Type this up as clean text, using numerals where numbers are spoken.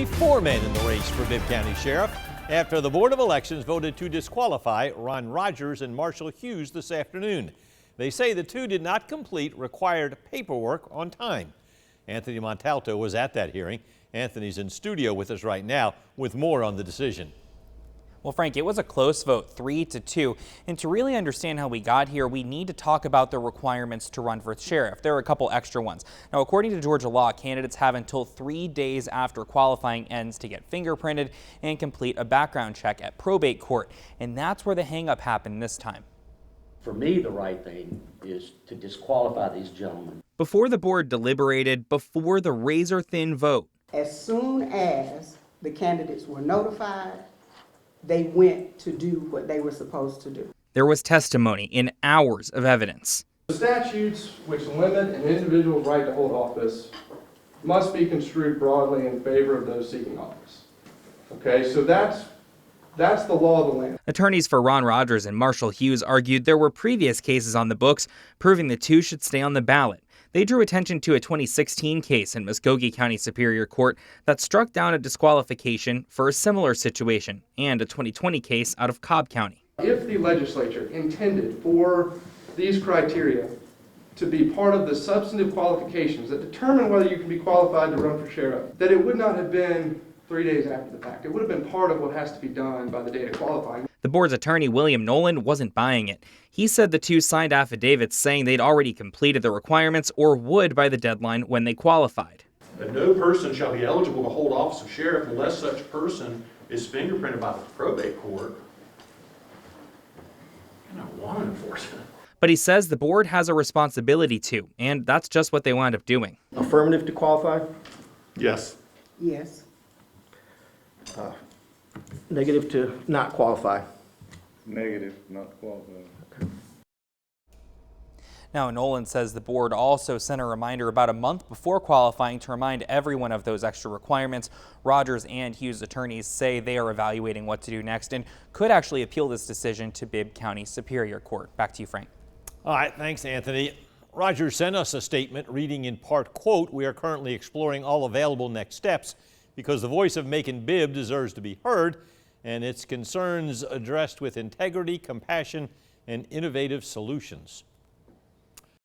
only 4 men in the race for Bibb County Sheriff after the Board of Elections voted to disqualify Rodgers and Marshal Hughes this afternoon. They say the two did not complete required paperwork on time. Anthony Montalto was at that hearing. Anthony's in studio with us right now with more on the decision. Well, Frank, it was a close vote, 3-2. And to really understand how we got here, we need to talk about the requirements to run for sheriff. There are a couple extra ones. Now, according to Georgia law, candidates have until 3 days after qualifying ends to get fingerprinted and complete a background check at probate court. And that's where the hang-up happened this time. For me, the right thing is to disqualify these gentlemen. Before the board deliberated, before the razor-thin vote. As soon as the candidates were notified, they went to do what they were supposed to do. There was testimony in hours of evidence. The statutes which limit an individual's right to hold office must be construed broadly in favor of those seeking office. Okay, so that's the law of the land. Attorneys for Rodgers and Marshal Hughes argued there were previous cases on the books proving the two should stay on the ballot. They drew attention to a 2016 case in Muskogee County Superior Court that struck down a disqualification for a similar situation, and a 2020 case out of Cobb County. If the legislature intended for these criteria to be part of the substantive qualifications that determine whether you can be qualified to run for sheriff, that it would not have been 3 days after the fact. It would have been part of what has to be done by the date of qualifying. The board's attorney, William Nolan, wasn't buying it. He said the two signed affidavits saying they'd already completed the requirements or would by the deadline when they qualified. That no person shall be eligible to hold office of sheriff unless such person is fingerprinted by the probate court. I don't want to enforce it. But he says the board has a responsibility to, and that's just what they wound up doing. Affirmative to qualify? Yes. Yes. Negative to not qualify? Negative, not qualified. Now, Nolan says the board also sent a reminder about a month before qualifying to remind everyone of those extra requirements. Rodgers and Hughes attorneys say they are evaluating what to do next and could actually appeal this decision to Bibb County Superior Court. Back to you, Frank. All right, thanks, Anthony. Rodgers sent us a statement reading in part, quote, "We are currently exploring all available next steps because the voice of Macon Bibb deserves to be heard and its concerns addressed with integrity, compassion, and innovative solutions."